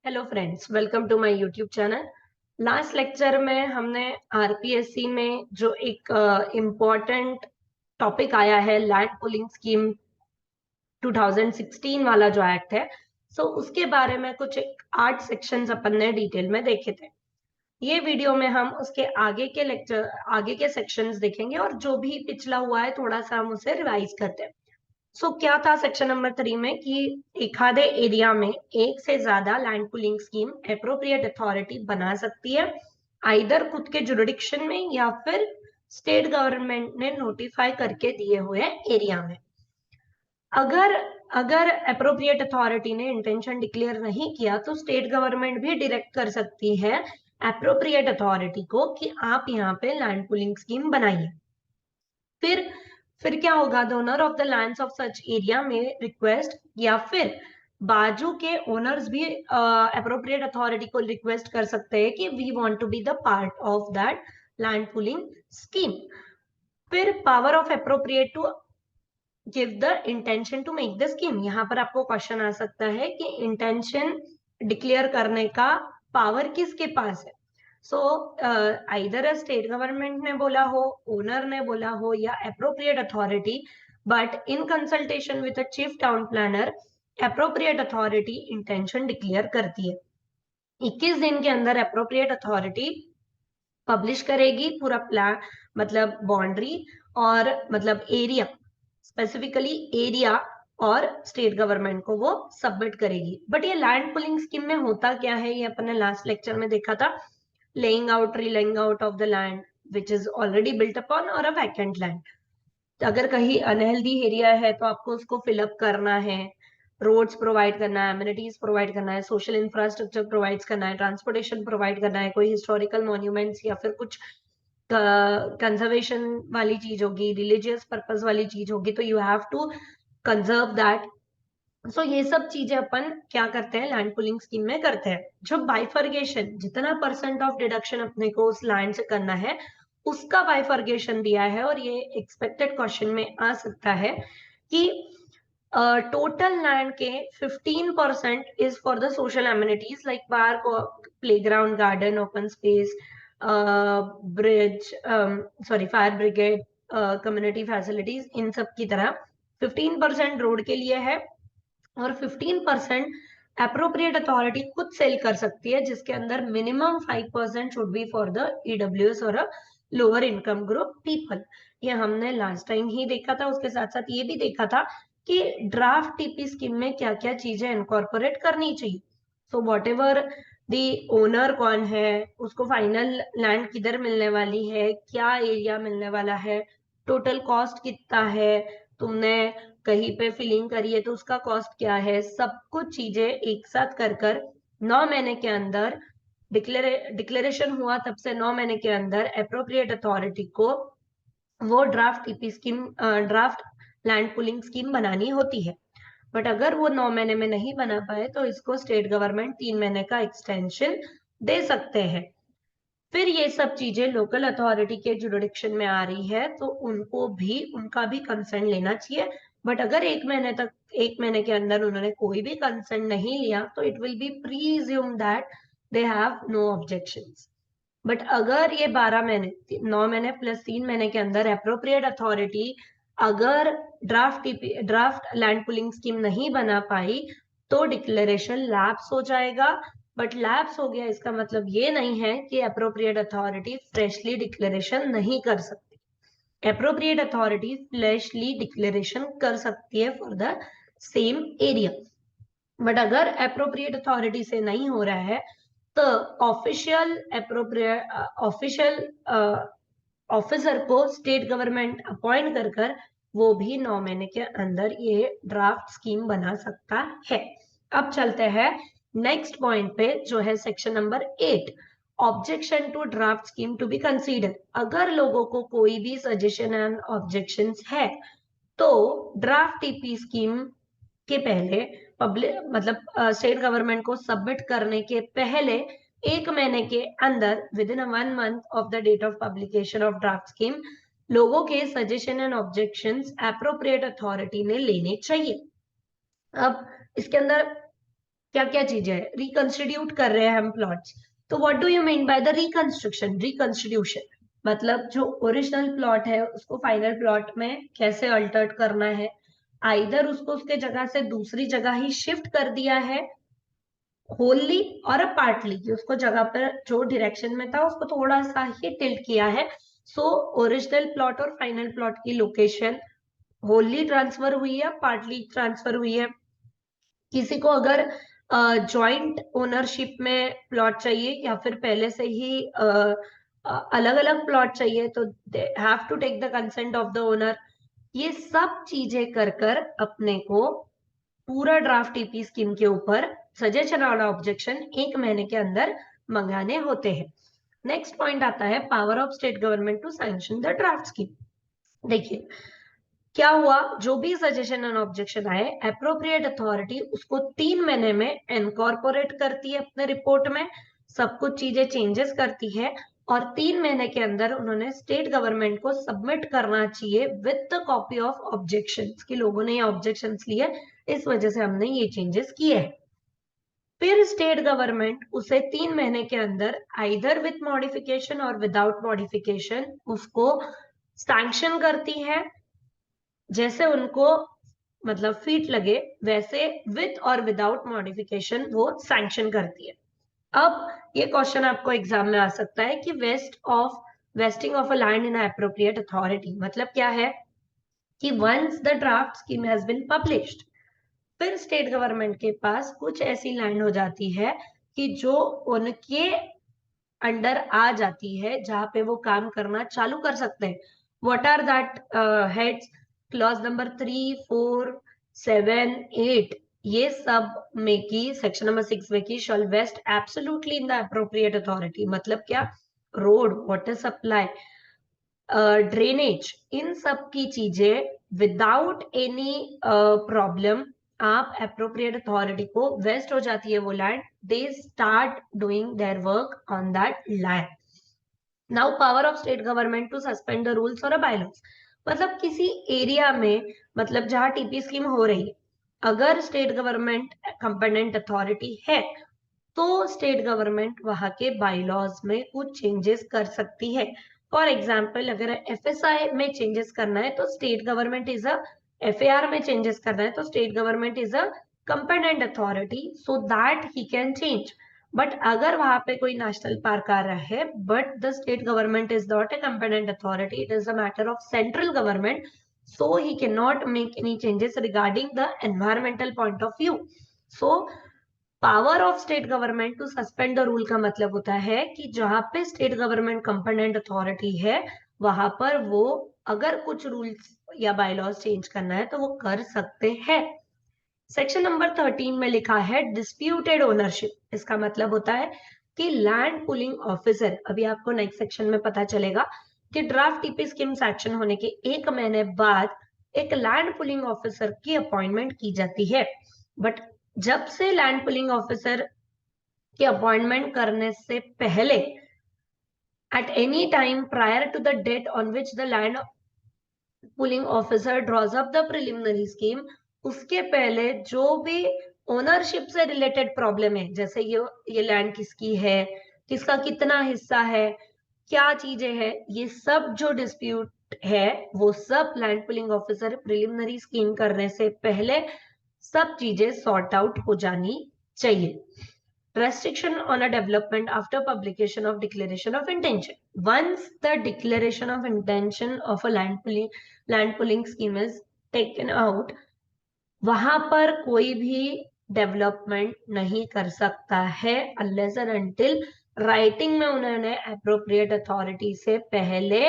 Hello friends, welcome to my YouTube channel. Last lecture में हमने RPSC में जो एक इम्पोर्टेंट टॉपिक आया है, लैंड पूलिंग स्कीम 2016 वाला जो एक्ट है, सो उसके बारे में कुछ एक 8 सेक्शंस अपन ने डिटेल में देखे थे। ये वीडियो में हम उसके आगे के सेक्शंस देखेंगे और जो भी पिछला हुआ है थोड़ा सा हम उसे रिवाइज करते हैं। क्या था सेक्शन नंबर 3 में कि एखादे एरिया में एक से ज्यादा land pooling scheme appropriate authority बना सकती है, आइदर खुद के जुरिडिक्शन में या फिर स्टेट गवर्नमेंट ने नोटिफाई करके दिए हुए एरिया में। अगर अगर अप्रोप्रिएट अथॉरिटी ने इंटेंशन डिक्लेयर नहीं किया तो स्टेट गवर्नमेंट भी डायरेक्ट कर सकती है अप्रोप्रिएट अथॉरिटी को कि आप यहाँ पे लैंड पूलिंग स्कीम बनाइए। फिर फिर क्या होगा, the owner of the lands of such area में रिक्वेस्ट, या फिर बाजू के ओनर्स भी अप्रोप्रिएट अथॉरिटी को रिक्वेस्ट कर सकते हैं कि we want to be the part of that land pooling scheme. फिर power of appropriate to give the intention to make the scheme. यहाँ पर आपको क्वेश्चन आ सकता है कि इंटेंशन डिक्लेयर करने का पावर किसके पास है। सो आइदर स्टेट गवर्नमेंट ने बोला हो, ओनर ने बोला हो, या appropriate authority, but in consultation with the chief town planner appropriate authority intention declare करती है। 21 दिन के अंदर अप्रोप्रिएट अथॉरिटी पब्लिश करेगी पूरा प्लान, मतलब बाउंड्री और मतलब एरिया, स्पेसिफिकली एरिया, और स्टेट गवर्नमेंट को वो सबमिट करेगी। बट ये लैंड पुलिंग स्कीम में होता क्या है, ये अपन ने लास्ट लेक्चर में देखा था। Laying out, relaying out of the land which is already built upon और अ वैकेंट लैंड। अगर कहीं अनहेल्दी एरिया है तो आपको उसको फिलअप करना है, रोड्स प्रोवाइड करना है, एमिनिटीज प्रोवाइड करना है, सोशल इंफ्रास्ट्रक्चर प्रोवाइड करना है, ट्रांसपोर्टेशन प्रोवाइड करना है, कोई हिस्टोरिकल मॉन्यूमेंट्स या फिर कुछ कंजर्वेशन वाली चीज होगी, रिलीजियस पर्पस वाली चीज होगी, तो you have to conserve that. ये सब चीजें अपन क्या करते हैं, लैंड पुलिंग स्कीम में करते हैं। जो बाइफर्गेशन, जितना परसेंट ऑफ डिडक्शन अपने को उस लैंड से करना है उसका बाइफर्गेशन दिया है, और ये एक्सपेक्टेड क्वेश्चन में आ सकता है कि टोटल लैंड के 15% is for the social amenities like park, playground, garden, open space, bridge, sorry fire brigade, community facilities, इन सब की तरह 15% रोड के लिए है, और 15% अप्रोप्रिएट अथॉरिटी खुद सेल कर सकती है, जिसके अंदर minimum 5% should be for the EWS और लोअर इनकम ग्रुप पीपल। ये हमने लास्ट टाइम ही देखा था। उसके साथ साथ ये भी देखा था कि ड्राफ्ट टीपी स्कीम में क्या क्या चीजें इनकॉर्पोरेट करनी चाहिए। So what ever the owner कौन है, उसको फाइनल लैंड किधर मिलने वाली है, क्या एरिया मिलने वाला है, टोटल कॉस्ट कितना है, तुमने कहीं पे फिलिंग करी है तो उसका कॉस्ट क्या है, सब कुछ चीजें एक साथ कर कर 9 महीने के अंदर डिक्लेरेशन हुआ, तब से 9 महीने के अंदर अप्रोप्रिएट अथॉरिटी को वो draft TP scheme, draft land pulling scheme बनानी होती है। बट अगर वो 9 महीने में नहीं बना पाए तो इसको स्टेट गवर्नमेंट 3 महीने का एक्सटेंशन दे सकते हैं। फिर ये सब चीजें लोकल अथॉरिटी के जुरिडिक्शन में आ रही है तो उनको भी, उनका भी कंसर्न लेना चाहिए। बट अगर 1 महीने के अंदर उन्होंने कोई भी कंसर्न नहीं लिया तो it will be presume that they have no objections. But अगर ये 12 महीने, 9 महीने प्लस 3 महीने के अंदर अप्रोप्रिएट अथॉरिटी अगर ड्राफ्ट लैंड पुलिंग स्कीम नहीं बना पाई तो डिक्लेरेशन लैप्स हो जाएगा। बट लैप्स हो गया इसका मतलब ये नहीं है कि अप्रोप्रिएट अथॉरिटी फ्रेशली डिक्लेरेशन नहीं कर सकती। अप्रोप्रिएट अथॉरिटी फ्रेशली डिक्लेरेशन कर सकती है for the same area. But अगर अप्रोप्रिएट अथॉरिटी से नहीं हो रहा है तो ऑफिशियल ऑफिसर को स्टेट गवर्नमेंट अपॉइंट कर कर वो भी 9 महीने के अंदर ये ड्राफ्ट स्कीम बना सकता है। अब चलते हैं नेक्स्ट पॉइंट पे, जो है section number 8, objection to draft scheme to be consider. अगर लोगों को कोई भी सजेशन एंड ऑब्जेक्शंस है तो ड्राफ्ट टीपी स्कीम के पहले, पब्लिक मतलब स्टेट गवर्नमेंट को सबमिट करने के पहले 1 महीने के अंदर, within 1 month of the date of publication of draft scheme, लोगों के suggestion and objections appropriate authority ने लेने चाहिए। अब इसके अंदर क्या क्या चीजें है, रिकंस्टिट्यूट कर रहे हैं हम प्लॉट्स। तो what do you mean by the reconstruction, reconstitution मतलब जो ओरिजिनल प्लॉट है उसको फाइनल प्लॉट में कैसे अल्टर्ड करना है, आइदर उसको उसके जगह से दूसरी जगह ही शिफ्ट कर दिया है होली और अ पार्टली, कि उसको जगह पर जो डायरेक्शन में था उसको थोड़ा सा ही टिल्ट किया है। सो ओरिजिनल प्लॉट और फाइनल प्लॉट की लोकेशन होली ट्रांसफर हुई है, पार्टली ट्रांसफर हुई है। किसी को अगर जॉइंट ओनरशिप में प्लॉट चाहिए या फिर पहले से ही अलग अलग प्लॉट चाहिए तो they have to take the consent of the owner. ये सब चीजें कर कर अपने को पूरा ड्राफ्ट टीपी स्कीम के ऊपर सजेशन और ऑब्जेक्शन 1 महीने के अंदर मंगाने होते हैं। नेक्स्ट पॉइंट आता है power of state government to sanction the draft scheme. देखिए क्या हुआ, जो भी सजेशन एंड ऑब्जेक्शन आए एप्रोप्रिएट अथॉरिटी उसको 3 महीने में इनकॉर्पोरेट करती है अपने रिपोर्ट में, सब कुछ चीजें चेंजेस करती है और 3 महीने के अंदर उन्होंने स्टेट गवर्नमेंट को सबमिट करना चाहिए with the copy of objections कि लोगों ने ये ऑब्जेक्शंस लिए, इस वजह से हमने ये चेंजेस किए हैं। फिर स्टेट गवर्नमेंट उसे 3 महीने के अंदर आइदर विथ मॉडिफिकेशन और विदाउट मॉडिफिकेशन उसको सैंक्शन करती है, जैसे उनको मतलब फीट लगे वैसे विथ और विदाउट मॉडिफिकेशन वो सैंक्शन करती है। अब ये क्वेश्चन आपको एग्जाम में आ सकता है कि vesting of a land in appropriate authority मतलब क्या है, कि once the draft scheme has been published फिर स्टेट गवर्नमेंट के पास कुछ ऐसी लैंड हो जाती है कि जो उनके अंडर आ जाती है जहां पे वो काम करना चालू कर सकते हैं। What are that heads, clause number 3, 4, 7, 8 ये सब में की सेक्शन नंबर 6 में की shall vest absolutely in the appropriate authority मतलब क्या, रोड, वाटर सप्लाई, ड्रेनेज, इन सब की चीजें विदाउट एनी प्रॉब्लम आप अप्रोप्रिएट अथॉरिटी को वेस्ट हो जाती है वो land, they start doing their work on that land. Now power of state government to suspend the rules और बायलॉज मतलब किसी एरिया में, मतलब जहां टीपी स्कीम हो रही है, अगर स्टेट गवर्नमेंट कंपेटेंट अथॉरिटी है तो स्टेट गवर्नमेंट वहां के बाईलॉज में कुछ चेंजेस कर सकती है। फॉर एग्जाम्पल अगर एफएसआई में चेंजेस करना है तो state government is a, FAR में चेंजेस करना है तो state government is a competent authority so that he can change. But अगर वहां पे कोई नेशनल पार्क आ रहा है but the state government is not a competent authority, it is a matter of central government, so he cannot make any changes regarding the environmental point of view. So power of state government to suspend the rule का मतलब होता है कि जहां पे state government competent authority है वहां पर वो अगर कुछ रूल्स या बायलॉज चेंज करना है तो वो कर सकते हैं। सेक्शन नंबर 13 में लिखा है डिस्प्यूटेड ओनरशिप, इसका मतलब होता है कि लैंड पुलिंग ऑफिसर, अभी आपको नेक्स्ट सेक्शन में पता चलेगा कि ड्राफ्ट टीपी स्कीम सैंक्शन होने के 1 महीने बाद एक लैंड पुलिंग ऑफिसर की अपॉइंटमेंट की जाती है। बट जब से लैंड पुलिंग ऑफिसर की अपॉइंटमेंट करने से पहले at any time prior to the date on which the land pooling officer draws up the preliminary scheme, उसके पहले जो भी ओनरशिप से रिलेटेड प्रॉब्लम है, जैसे ये लैंड किसकी है, किसका कितना हिस्सा है, क्या चीजें हैं, ये सब जो डिस्प्यूट है वो सब land pooling officer preliminary scheme करने से पहले सब चीजें सॉर्ट आउट हो जानी चाहिए। Restriction on a development after publication of declaration of intention. Once the declaration of intention of a land pooling scheme is taken out, वहां पर कोई भी डेवलपमेंट नहीं कर सकता है अनलेस एंड अनटिल राइटिंग में उन्होंने अप्रोप्रिएट अथॉरिटी से पहले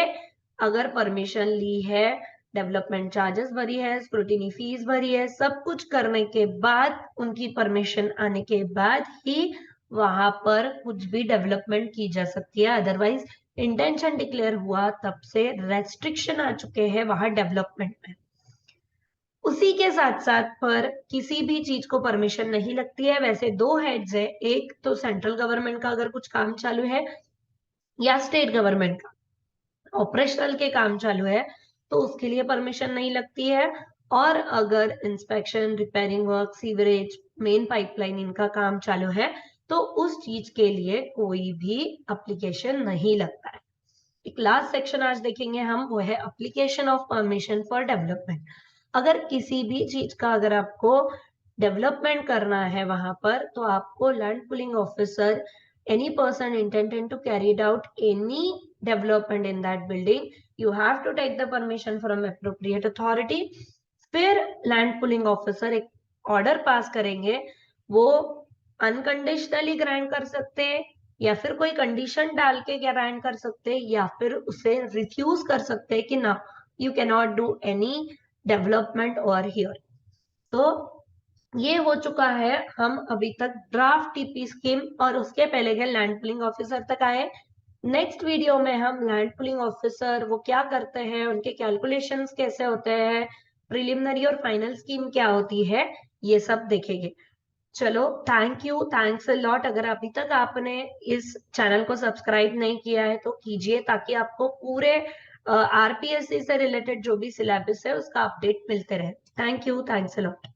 अगर परमिशन ली है, डेवलपमेंट चार्जेस भरी है, स्क्रूटिनी फीस भरी है, सब कुछ करने के बाद उनकी परमिशन आने के बाद ही वहां पर कुछ भी डेवलपमेंट की जा सकती है। अदरवाइज इंटेंशन डिक्लेयर हुआ तब से रेस्ट्रिक्शन आ चुके हैं वहां डेवलपमेंट में। उसी के साथ साथ पर किसी भी चीज को परमिशन नहीं लगती है। वैसे दो हेड्स है, एक तो सेंट्रल गवर्नमेंट का अगर कुछ काम चालू है या स्टेट गवर्नमेंट का ऑपरेशनल के काम चालू है तो उसके लिए परमिशन नहीं लगती है। और अगर inspection, repairing work, sewerage, main pipeline इनका काम चालू है तो उस चीज के लिए कोई भी एप्लीकेशन नहीं लगता है। एक लास्ट सेक्शन आज देखेंगे हम, वो है application of permission for development. अगर किसी भी चीज का अगर आपको डेवलपमेंट करना है वहां पर, तो आपको land pooling officer, any person intended to carry out any development in that building, you have to take the permission from appropriate authority. फिर लैंड पुलिंग ऑफिसर एक ऑर्डर पास करेंगे, वो अनकंडीशनली ग्रांट कर सकते हैं या फिर कोई कंडीशन डाल के ग्रांट कर सकते हैं या फिर उसे रिफ्यूज कर सकते हैं कि ना, you can not do any development over here. तो ये हो चुका है, हम अभी तक ड्राफ्ट टीपी स्कीम और उसके पहले के लैंड पुलिंग ऑफिसर तक आए। नेक्स्ट वीडियो में हम लैंड पुलिंग ऑफिसर वो क्या करते हैं, उनके कैलकुलेशंस कैसे होते हैं, प्रिलिमिनरी और फाइनल स्कीम क्या होती है, ये सब देखेंगे। चलो, thank you, thanks a lot. अगर अभी तक आपने इस चैनल को सब्सक्राइब नहीं किया है तो कीजिए, ताकि आपको पूरे आरपीएससी से रिलेटेड जो भी सिलेबस है उसका अपडेट मिलते रहे। Thank you, thanks a lot.